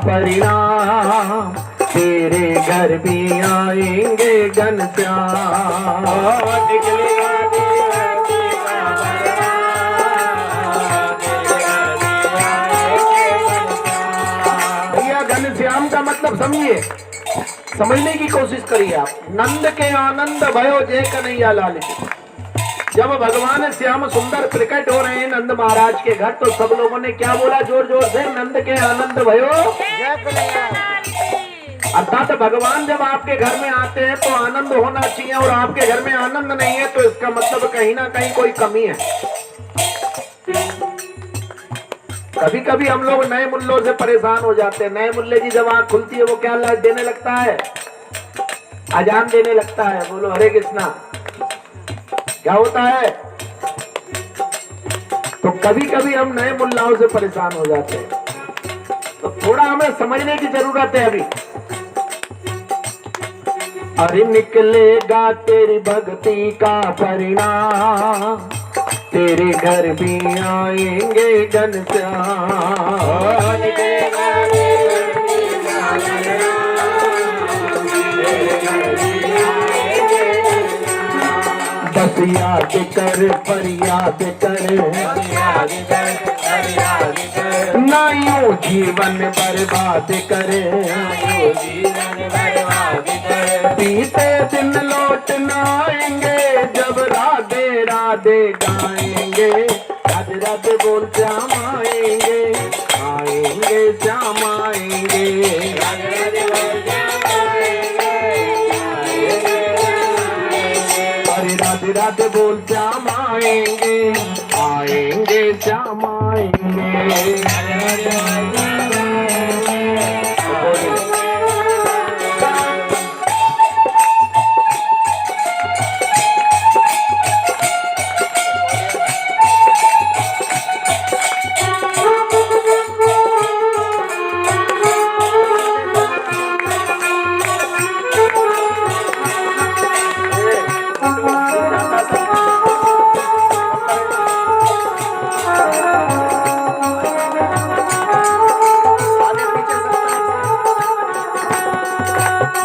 परिणाम, तेरे घर भी आएंगे घनश्याम। निकलेगा भैया घनश्याम का मतलब समझिए, समझने की कोशिश करिए आप। नंद के आनंद भयो जय कन्हैया लाल की। जब भगवान श्याम सुंदर प्रकट हो रहे हैं नंद महाराज के घर, तो सब लोगों ने क्या बोला जोर जोर से? नंद के आनंद भयो जय कन्हैया। अर्थात भगवान जब आपके घर में आते हैं तो आनंद होना चाहिए, और आपके घर में आनंद नहीं है तो इसका मतलब कहीं ना कहीं कोई कमी है। कभी कभी हम लोग नए मुल्लों से परेशान हो जाते हैं। नए मुल्ले की जब आंख खुलती है वो क्या देने लगता है? अजान देने लगता है। बोलो हरे कृष्णा। क्या होता है? तो कभी कभी हम नए मुल्लाओं से परेशान हो जाते हैं, तो थोड़ा हमें समझने की जरूरत है अभी। अरे निकलेगा तेरी भक्ति का परिणाम, तेरे घर भी आएंगे घनश्याम। बस याद कर फरियाद कर, ना यूं जीवन बर्बाद करे। बीते दिन लौट न आएंगे, जब राधे राधे गाएंगे। राधे राधे बोल श्याम आएंगे, आएंगे श्याम आएंगे। अरे राधे राधे बोल श्याम आएंगे, आएंगे श्याम आएंगे।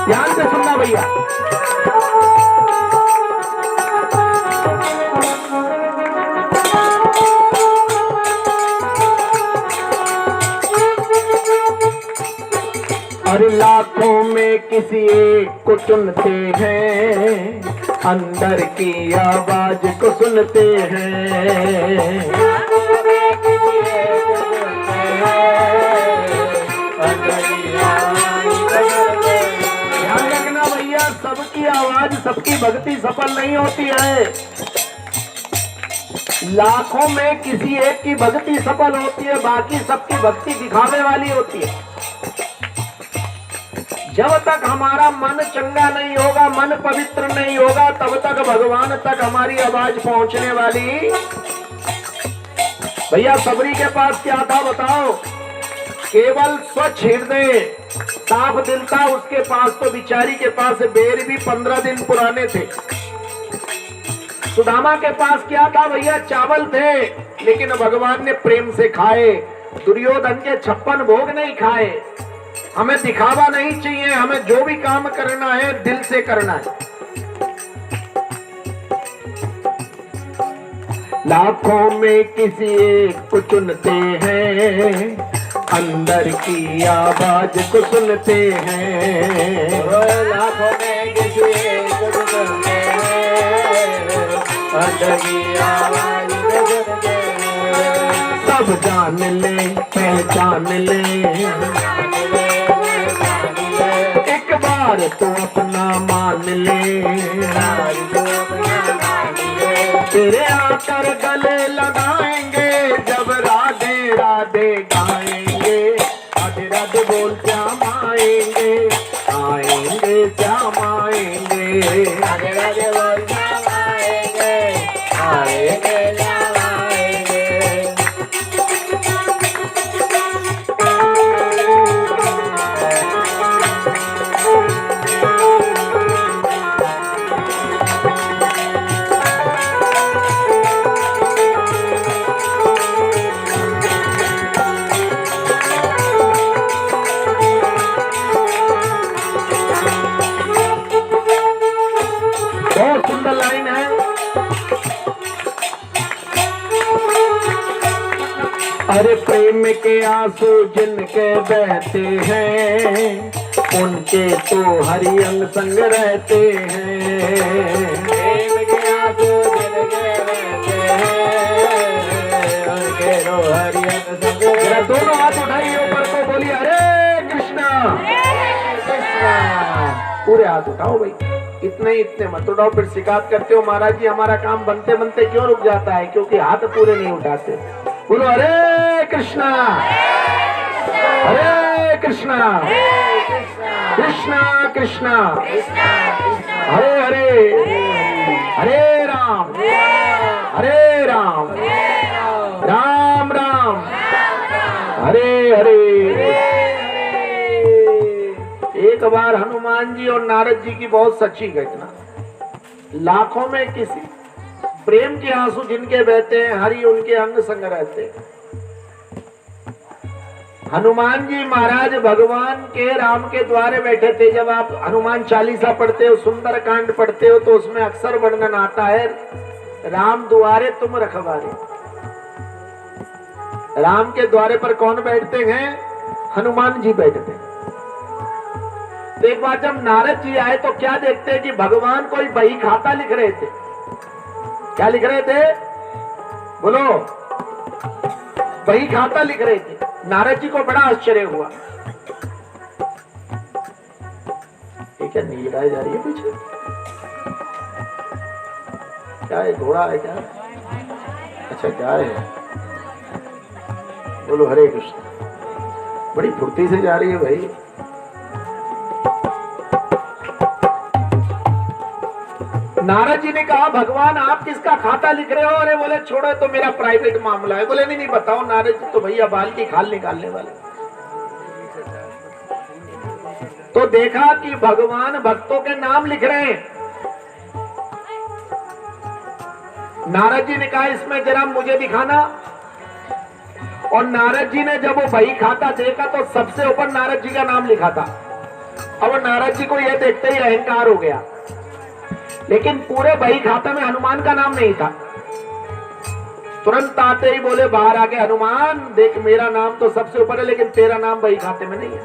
ध्यान से सुनना भैया। अरे लाखों में किसी एक को चुनते हैं, अंदर की आवाज को सुनते हैं। ध्यान रखना भैया, सबकी आवाज सबकी भक्ति सफल नहीं होती है। लाखों में किसी एक की भक्ति सफल होती है, बाकी सबकी भक्ति दिखावे वाली होती है। जब तक हमारा मन चंगा नहीं होगा, मन पवित्र नहीं होगा, तब तक भगवान तक हमारी आवाज पहुंचने वाली। भैया सबरी के पास क्या था बताओ? केवल स्वच्छ हृदय साफ दिल था उसके पास। तो बिचारी के पास बेर भी 15 दिन पुराने थे। सुदामा के पास क्या था भैया? चावल थे, लेकिन भगवान ने प्रेम से खाए। दुर्योधन के 56 भोग नहीं खाए। हमें दिखावा नहीं चाहिए, हमें जो भी काम करना है दिल से करना है। लाखों में किसी एक को चुनते हैं, अंदर की आवाज को सुनते हैं। लाखों में किसी एक को चुनते हैं, अंदर की आवाज को सुनते हैं। सब जान ले पहचान ले, एक बार तो अपना मान ले। तेरे आकर गले लगाएंगे, जब राधे राधे गाएंगे। राधे राधे बोल श्याम आएंगे, आएंगे श्याम आएंगे। राधे राधे बोल श्याम आएंगे, आएंगे श्याम आएंगे। अरे प्रेम के आंसू जिनके बहते हैं उनके तो हरि अंग संग रहते हैं। प्रेम के आंसू जिनके बहते हैं उनके तो हरि अंग संग जरा दोनों हाथ उठाइए ऊपर को, बोलिए हरे कृष्णा। पूरे हाथ उठाओ भाई, इतने मत उठाओ, फिर शिकायत करते हो महाराज जी हमारा काम बनते बनते क्यों रुक जाता है, क्योंकि हाथ पूरे नहीं उठाते। बोलो हरे कृष्णा हरे कृष्णा कृष्णा कृष्णा हरे हरे हरे राम राम राम हरे हरे। एक बार हनुमान जी और नारद जी की बहुत सच्ची घटना, लाखों में किसी, प्रेम के आंसू जिनके बहते हैं हरि उनके अंग संग रहते हैं। हनुमान जी महाराज भगवान के राम के द्वारे बैठे थे। जब आप हनुमान चालीसा पढ़ते हो, सुंदर कांड पढ़ते हो, तो उसमें अक्सर वर्णन आता है राम द्वारे तुम रखवारे। राम के द्वारे पर कौन बैठते हैं? हनुमान जी बैठते हैं। तो एक बार जब नारद जी आए तो क्या देखते हैं कि भगवान कोई बही खाता लिख रहे थे। क्या लिख रहे थे? बोलो। बही खाता लिख रहे थे। नारद जी को बड़ा आश्चर्य हुआ। ये क्या नील गाय जा रही है पीछे? क्या है? घोड़ा है क्या? अच्छा गाय है। बोलो हरे कृष्ण। बड़ी फुर्ती से जा रही है भाई। नारद जी ने कहा भगवान आप किसका खाता लिख रहे हो? अरे बोले छोड़ो तो मेरा प्राइवेट मामला है। बोले नहीं बताओ। नारद जी तो भैया बाल की खाल निकालने वाले। तो देखा कि भगवान भक्तों के नाम लिख रहे हैं। नारद जी ने कहा इसमें जरा मुझे दिखाना। और नारद जी ने जब वो बही खाता देखा तो सबसे ऊपर नारद जी का नाम लिखा था। अब नारद जी को यह देखते ही अहंकार हो गया, लेकिन पूरे बही खाते में हनुमान का नाम नहीं था। तुरंत आते ही बोले बाहर आके हनुमान देख मेरा नाम तो सबसे ऊपर है लेकिन तेरा नाम बही खाते में नहीं है।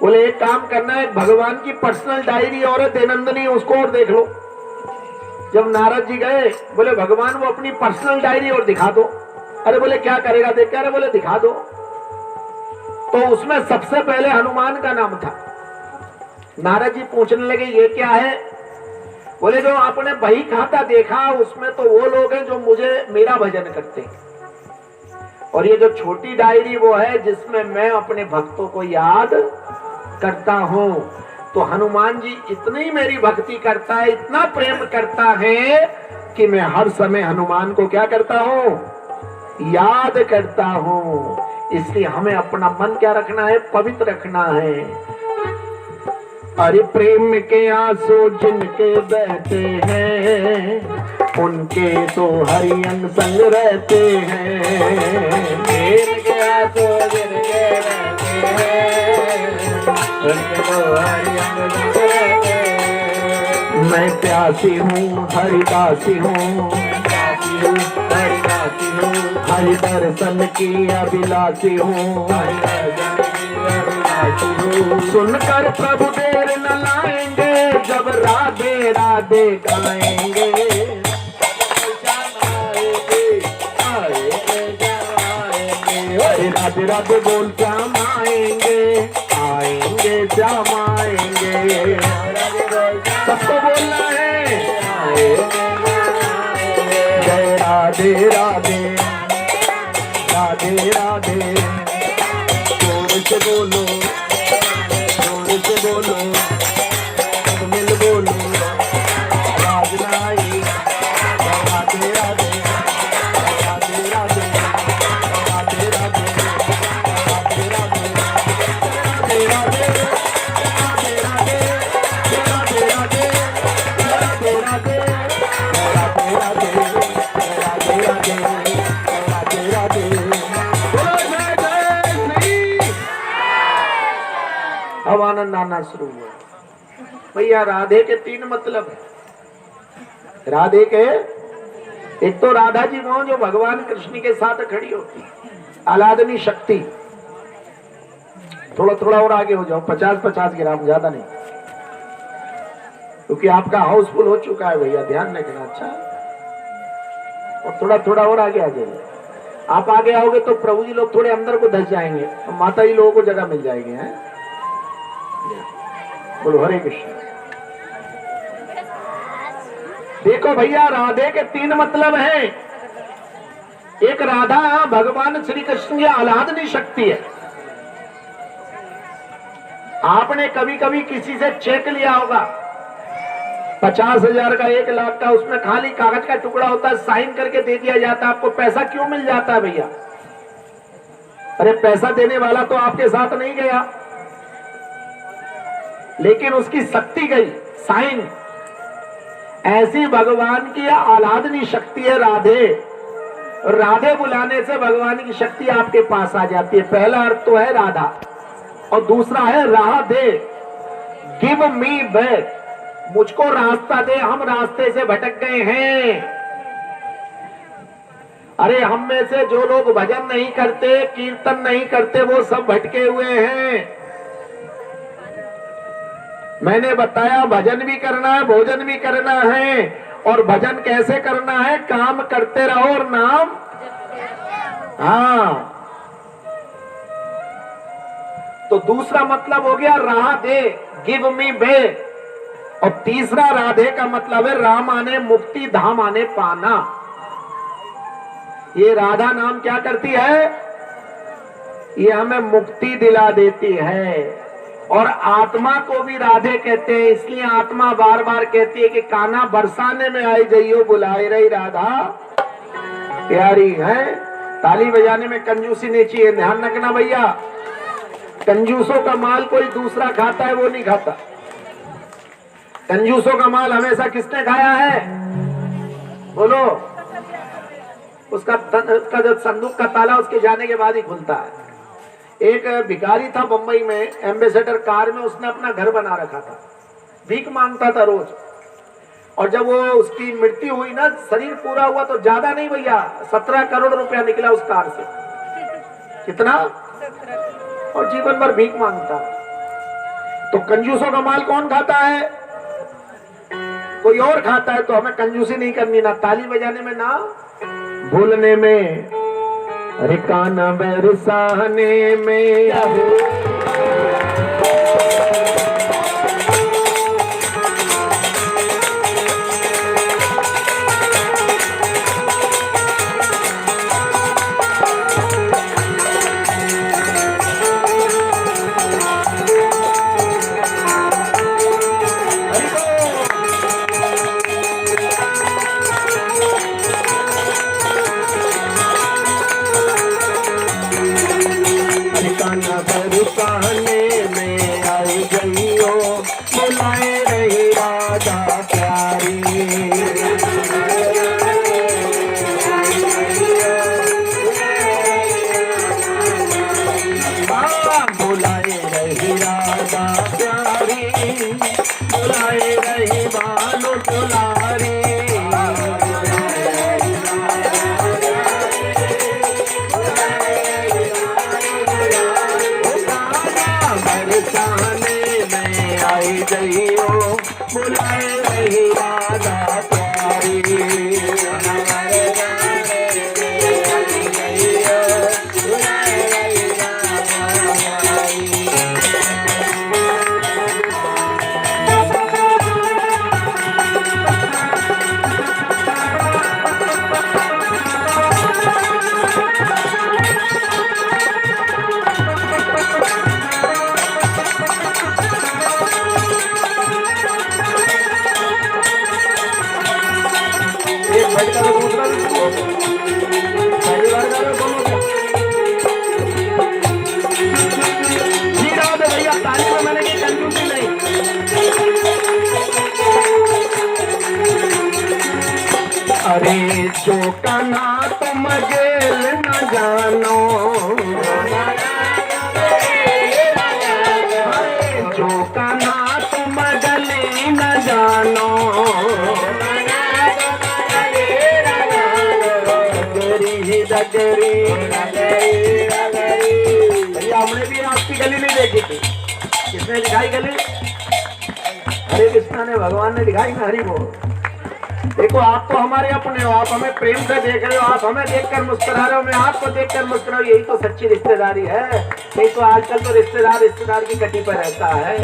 बोले एक काम करना है, भगवान की पर्सनल डायरी और है देनंदनी, उसको और देख लो। जब नारद जी गए बोले भगवान वो अपनी पर्सनल डायरी और दिखा दो। अरे बोले क्या करेगा देख के? अरे बोले दिखा दो। तो उसमें सबसे पहले हनुमान का नाम था। नारद जी पूछने लगे ये क्या है? बोले जो आपने बही खाता देखा उसमें तो वो लोग हैं जो मुझे मेरा भजन करते हैं, और ये जो छोटी डायरी वो है जिसमें मैं अपने भक्तों को याद करता हूं। तो हनुमान जी इतनी मेरी भक्ति करता है, इतना प्रेम करता है कि मैं हर समय हनुमान को क्या करता हूं? याद करता हूं। इसलिए हमें अपना मन क्या रखना है? पवित्र रखना है। अरे प्रेम के आंसू जिनके बहते हैं उनके तो हरि अंग संग रहते हैं। प्रेम के आंसू जिनके बहते हैं उनके तो हरि अंग संग रहते हैं। मैं प्यासी हूँ हरिदासी हूँ, हरिदासी हूँ, हरि दर्शन की अभिलाषी हूँ। सुनकर प्रभु देर न लाएंगे जब राधे राधे गाएंगे। राधे राधे बोल श्याम आएंगे, आएंगे श्याम आएंगे। सबको बोलना है जय राधे राधे राधे राधे। जोर से बोलो, जोर से बोलो, सब मिल बोलो राजनाई राधे राधे राधे राधे राधे राधे राधे राधे राधे राधे राधे राधे अब आनंद आना शुरू हुआ। भैया राधे के तीन मतलब है। राधे के एक तो राधा जी वो जो भगवान कृष्ण के साथ खड़ी होती, आह्लादनी शक्ति। थोड़ा थोड़ा और आगे हो जाओ, 50-50 ग्राम, ज्यादा नहीं, क्योंकि आपका हाउसफुल हो चुका है भैया, ध्यान रखना। अच्छा, और थोड़ा थोड़ा और आगे आ जाइए। आप आगे आओगे तो प्रभु जी लोग थोड़े अंदर को धस जाएंगे, तो माता जी लोगों को जगह मिल जाएगी। हैं, बोलो हरे कृष्ण। देखो भैया, राधे के 3 मतलब हैं। एक, राधा भगवान श्री कृष्ण की आह्लादनी शक्ति है। आपने कभी कभी किसी से चेक लिया होगा, 50,000 का, 1 लाख का, उसमें खाली कागज का टुकड़ा होता है, साइन करके दे दिया जाता है। आपको पैसा क्यों मिल जाता है भैया? अरे पैसा देने वाला तो आपके साथ नहीं गया, लेकिन उसकी शक्ति गई, साइन। ऐसी भगवान की आह्लादनी शक्ति है राधे। राधे बुलाने से भगवान की शक्ति आपके पास आ जाती है। पहला अर्थ तो है राधा, और दूसरा है राधे, गिव मी बैक, मुझको रास्ता दे, हम रास्ते से भटक गए हैं। अरे हम में से जो लोग भजन नहीं करते, कीर्तन नहीं करते, वो सब भटके हुए हैं। मैंने बताया भजन भी करना है, भोजन भी करना है। और भजन कैसे करना है? काम करते रहो और नाम, हाँ। तो दूसरा मतलब हो गया राधे, गिव मी बैक। और तीसरा राधे का मतलब है राम आने, मुक्ति धाम आने पाना। ये राधा नाम क्या करती है? ये हमें मुक्ति दिला देती है। और आत्मा को भी राधे कहते हैं, इसलिए आत्मा बार बार कहती है कि काना बरसाने में आई जइयो, बुलाए रही राधा प्यारी है। ताली बजाने में कंजूसी नहीं चाहिए, ध्यान रखना भैया। कंजूसों का माल कोई दूसरा खाता है, वो नहीं खाता। कंजूसों का माल हमेशा किसने खाया है? बोलो। उसका जो संदूक का ताला उसके जाने के बाद ही खुलता है। एक भिखारी था बंबई में, एम्बेसडर कार में, उसने अपना घर बना रखा था, भीख मांगता था रोज। और जब वो उसकी मृत्यु हुई ना, शरीर पूरा हुआ तो ज्यादा नहीं भैया, 17 करोड़ रुपया निकला उस कार से। कितना? और जीवन भर भीख मांगता। तो कंजूसों का माल कौन खाता है? कोई और खाता है। तो हमें कंजूसी नहीं करनी, ना ताली बजाने में, ना भूलने में। अरे काना बरसाने में अरे जो कना तुम जेल न जानो, जो कना तुम गली न जानो, गली नहीं देखी थी। किसने दिखाई गली? हरे कृष्णा ने, भगवान ने दिखाई ना। हरि बोल। देखो आप तो हमारे अपने हो, आप हमें प्रेम से देख रहे हो, आप हमें देखकर मुस्कुरा रहे हो, मैं आपको देखकर मुस्कुरा रहा हूं। यही तो सच्ची रिश्तेदारी है। नहीं तो आजकल तो रिश्तेदार की कटी पर रहता है,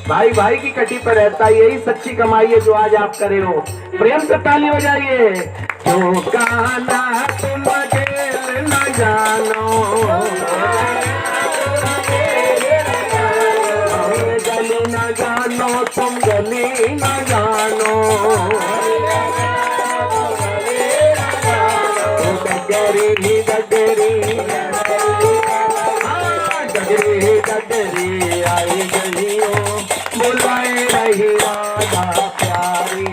भाई भाई की कटी पर रहता है। यही सच्ची कमाई है जो आज आप करे हो। प्रेम से ताली बजाइए। जो कहना तुम जेल न जानो, गली न जानो, तुम गली न जानो, गगरी गगरी गगरी गगरी आई गलियों, बुलाए रही राधा प्यारी।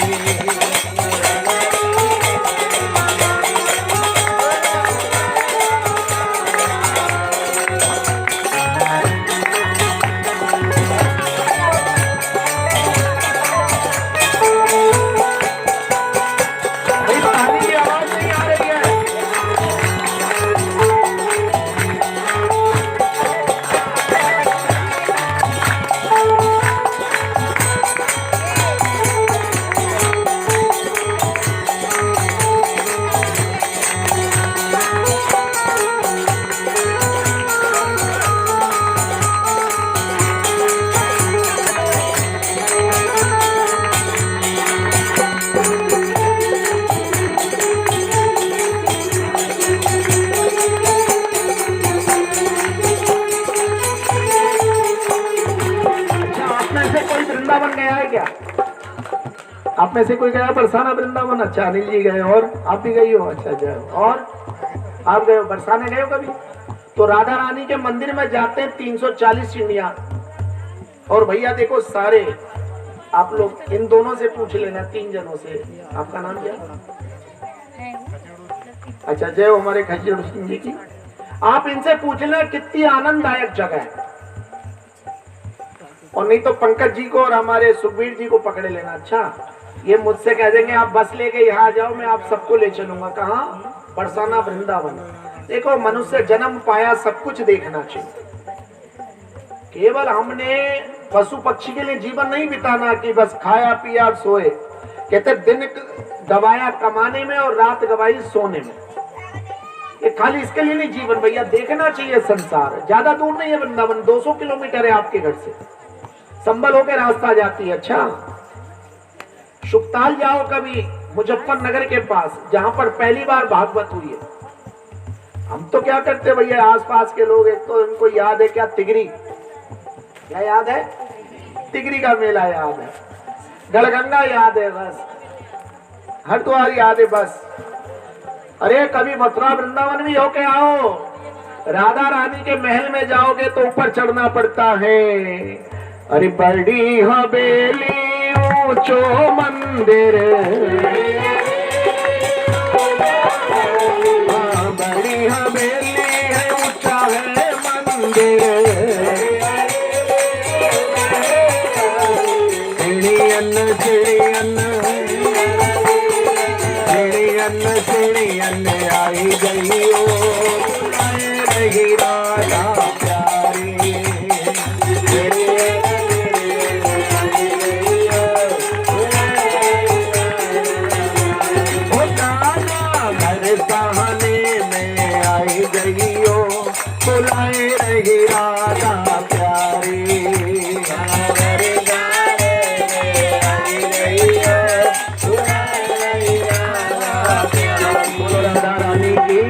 आप में से कोई गया बरसाना वृंदावन? अच्छा, अनिल जी गए। और आप भी गई हो? अच्छा जाओ। और आप गए हो बरसाने, गए हो कभी? तो राधा रानी के मंदिर में जाते हैं 340 सीढ़ियां। और भैया देखो सारे आप लोग इन दोनों से पूछ लेना, 3 जनों से। आपका नाम क्या? अच्छा, जय हो हमारे खजीर सिंह जी की। आप इनसे पूछ लेना कितनी आनंददायक जगह है। और नहीं तो पंकज जी को और हमारे सुखबीर जी को पकड़े लेना। अच्छा, ये मुझसे कह देंगे आप बस लेके यहाँ जाओ, मैं आप सबको ले चलूंगा। कहाँ? बरसाना वृंदावन। देखो मनुष्य जन्म पाया, सब कुछ देखना चाहिए। केवल हमने पशु पक्षी के लिए जीवन नहीं बिताना कि बस खाया पिया सोए। कहते दिन गवाया कमाने में और रात गवाई सोने में। ये खाली इसके लिए नहीं जीवन भैया, देखना चाहिए संसार। ज्यादा दूर नहीं है वृंदावन, 200 किलोमीटर है आपके घर से। संभल होकर रास्ता जाती है। अच्छा, शुक्ताल जाओ कभी, मुजफ्फरनगर के पास, जहां पर पहली बार भागवत हुई है। हम तो क्या करते भैया, आसपास के लोग, एक तो इनको याद है क्या, तिगरी। क्या याद है? तिगरी का मेला याद है, गढ़गंगा याद है, बस हरिद्वार याद है बस। अरे कभी मथुरा वृंदावन भी होके आओ। राधा रानी के महल में जाओगे तो ऊपर चढ़ना पड़ता है। अरे बड़ी हवेली ऊंचो मंदिर, बड़ी हवेली है, ऊंचा है मंदिर। चिड़ियन चिड़ियन चिड़ियन चिड़ियन आई गई ओ, रही राधा प्यारी। बुलाए रही राधा प्यारी। राधा रानी की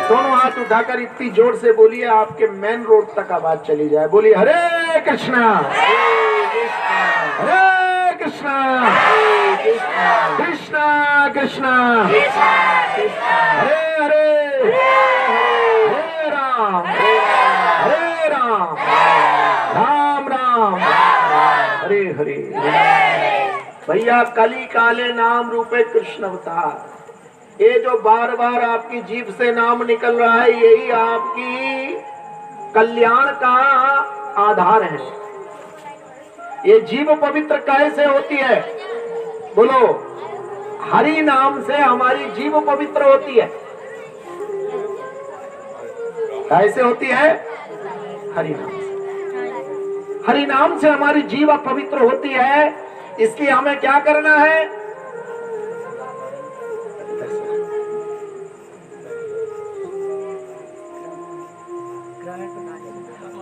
दोनों हाथ उठाकर इतनी जोर से बोलिए आपके मेन रोड तक आवाज चली जाए। बोलिए हरे कृष्णा हरे कृष्णा कृष्णा कृष्णा हरे हरे हरे राम राम राम हरे हरे। भैया कली काले नाम रूपे कृष्ण अवतार। ये जो बार बार आपकी जीभ से नाम निकल रहा है, यही आपकी कल्याण का आधार है। ये जीव पवित्र कैसे होती है? बोलो, हरि नाम से हमारी जीव पवित्र होती है। कैसे होती है? हरि नाम से। हरि नाम से हमारी जीवा पवित्र होती है। इसलिए हमें क्या करना है?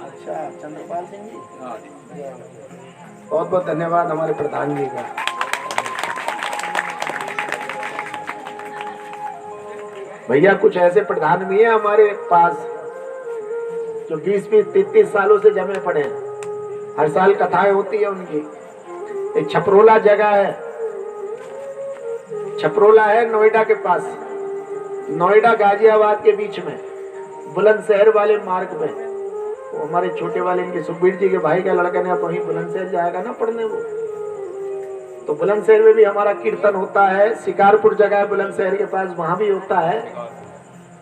अच्छा, चंद्रपाल सिंह जी, बहुत बहुत धन्यवाद हमारे प्रधान जी का। भैया कुछ ऐसे प्रधान भी है हमारे पास जो 20-30 सालों से जमे पड़े हैं। हर साल कथाएं होती है उनकी। एक छपरोला जगह है, छपरोला है नोएडा के पास, नोएडा गाजियाबाद के बीच में, बुलंदशहर वाले मार्ग में। वो हमारे छोटे वाले इनके सुखबीर जी के भाई का लड़का ने वहीं बुलंदशहर जाएगा ना पढ़ने वो, तो बुलंदशहर में भी हमारा कीर्तन होता है। शिकारपुर जगह है बुलंदशहर के पास, वहां भी होता है।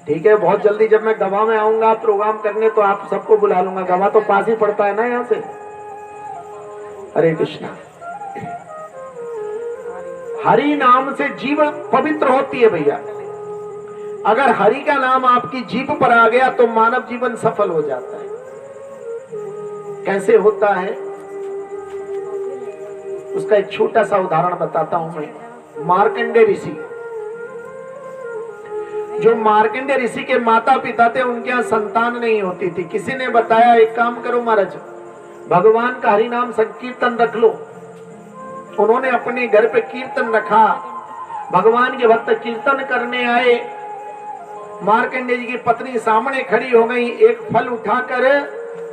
ठीक है, बहुत जल्दी जब मैं गवा में आऊंगा प्रोग्राम करने तो आप सबको बुला लूंगा। गवा तो पास ही पड़ता है ना यहाँ से। हरे कृष्णा। हरि नाम से जीव पवित्र होती है भैया। अगर हरि का नाम आपकी जीभ पर आ गया तो मानव जीवन सफल हो जाता है। कैसे होता है उसका एक छोटा सा उदाहरण बताता हूं मैं। मार्कंडेय ऋषि, जो मार्कंडेय ऋषि के माता पिता थे उनके यहाँ संतान नहीं होती थी। किसी ने बताया एक काम करो महाराज, भगवान का हरि नाम संकीर्तन रख लो। उन्होंने अपने घर पे कीर्तन रखा, भगवान के भक्त कीर्तन करने आए। मार्कंडेय जी की पत्नी सामने खड़ी हो गई, एक फल उठाकर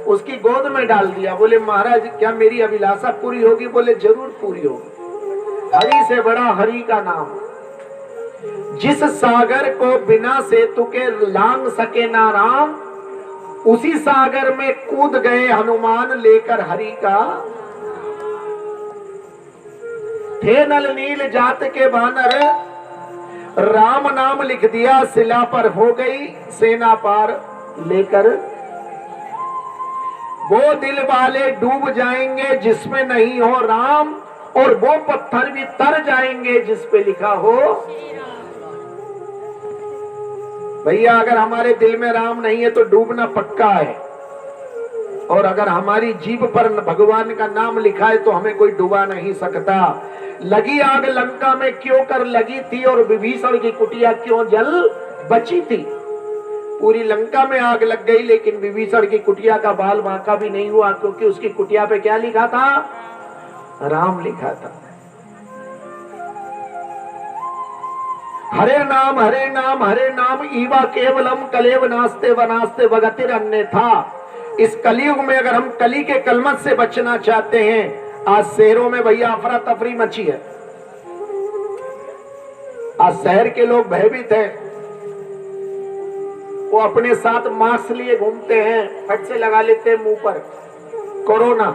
उसकी गोद में डाल दिया। बोले महाराज क्या मेरी अभिलाषा पूरी होगी? बोले जरूर पूरी होगी। हरि से बड़ा हरि का नाम। जिस सागर को बिना सेतु के लांग सके ना राम, उसी सागर में कूद गए हनुमान लेकर हरि का। थे नल नील जात के बानर, राम नाम लिख दिया शिला पर, हो गई सेना पार लेकर। वो दिल वाले डूब जाएंगे जिसमें नहीं हो राम, और वो पत्थर भी तर जाएंगे जिस पे लिखा हो। भैया अगर हमारे दिल में राम नहीं है तो डूबना पक्का है, और अगर हमारी जीभ पर भगवान का नाम लिखा है तो हमें कोई डुबा नहीं सकता। लगी आग लंका में क्यों कर लगी थी, और विभीषण की कुटिया क्यों जल बची थी? पूरी लंका में आग लग गई लेकिन विभीषण की कुटिया का बाल बांका भी नहीं हुआ, क्योंकि उसकी कुटिया पे क्या लिखा था? राम लिखा था। हरे नाम हरे नाम हरे नाम ईवा केवलम कलेव नास्ते वनास्ते वगतिर अन्यथा। इस कलयुग में अगर हम कली के कलमत से बचना चाहते हैं, आज शहरों में भैया अफरा तफरी मची है। आज शहर के लोग भयभीत हैं, वो अपने साथ मास्क लिए घूमते हैं, फट से लगा लेते हैं मुंह पर। कोरोना,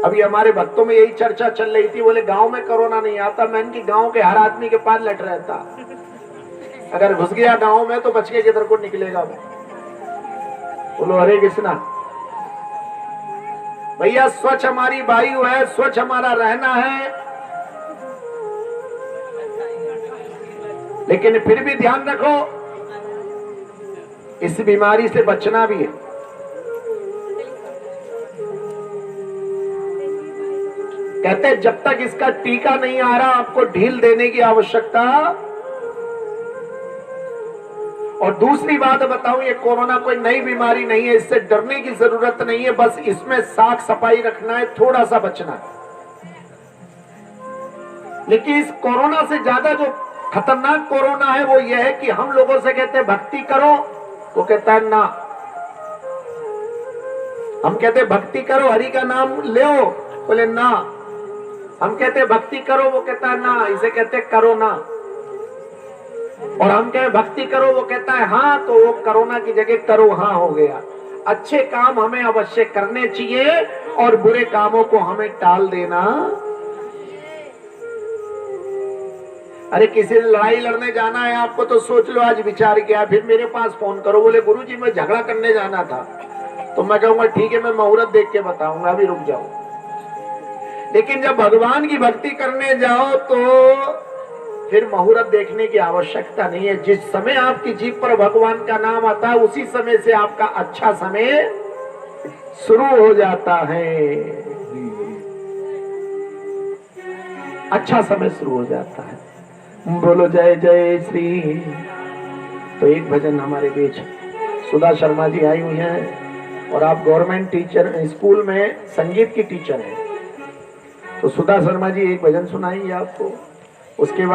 अभी हमारे भक्तों में यही चर्चा चल रही थी, बोले गांव में कोरोना नहीं आता। मैंने कि गांव के हर आदमी के पास लट रहता, अगर घुस गया गांव में तो बच के किधर को निकलेगा। बोलो हरे कृष्णा। भैया स्वच्छ हमारी वायु है, स्वच्छ हमारा रहना है, लेकिन फिर भी ध्यान रखो इस बीमारी से बचना भी है। कहते जब तक इसका टीका नहीं आ रहा आपको ढील देने की आवश्यकता। और दूसरी बात बताऊं, ये कोरोना कोई नई बीमारी नहीं है, इससे डरने की जरूरत नहीं है, बस इसमें साफ सफाई रखना है, थोड़ा सा बचना है। लेकिन इस कोरोना से ज्यादा जो खतरनाक कोरोना है वो ये है कि हम लोगों से कहते हैं भक्ति करो, वो कहता है ना। हम कहते भक्ति करो, हरि का नाम ले, बोले ना। हम कहते भक्ति करो, वो कहता है ना, इसे कहते करो ना। और हम कहे भक्ति करो, वो कहता है हाँ, तो वो कोरोना की जगह करो हाँ हो गया। अच्छे काम हमें अवश्य करने चाहिए और बुरे कामों को हमें टाल देना। अरे किसी से लड़ाई लड़ने जाना है आपको तो सोच लो, आज विचार किया, फिर मेरे पास फोन करो, बोले गुरुजी मैं झगड़ा करने जाना था, तो मैं कहूंगा ठीक है मैं मुहूर्त देख के बताऊंगा, अभी रुक जाओ। लेकिन जब भगवान की भक्ति करने जाओ तो फिर मुहूर्त देखने की आवश्यकता नहीं है। जिस समय आपकी जीभ पर भगवान का नाम आता है उसी समय से आपका अच्छा समय शुरू हो जाता है। अच्छा समय शुरू हो जाता है। बोलो जय जय श्री। तो एक भजन हमारे बीच सुधा शर्मा जी आई हुई हैं और आप गवर्नमेंट टीचर स्कूल में संगीत की टीचर हैं, तो सुधा शर्मा जी एक भजन सुनाएंगे आपको। उसके बाद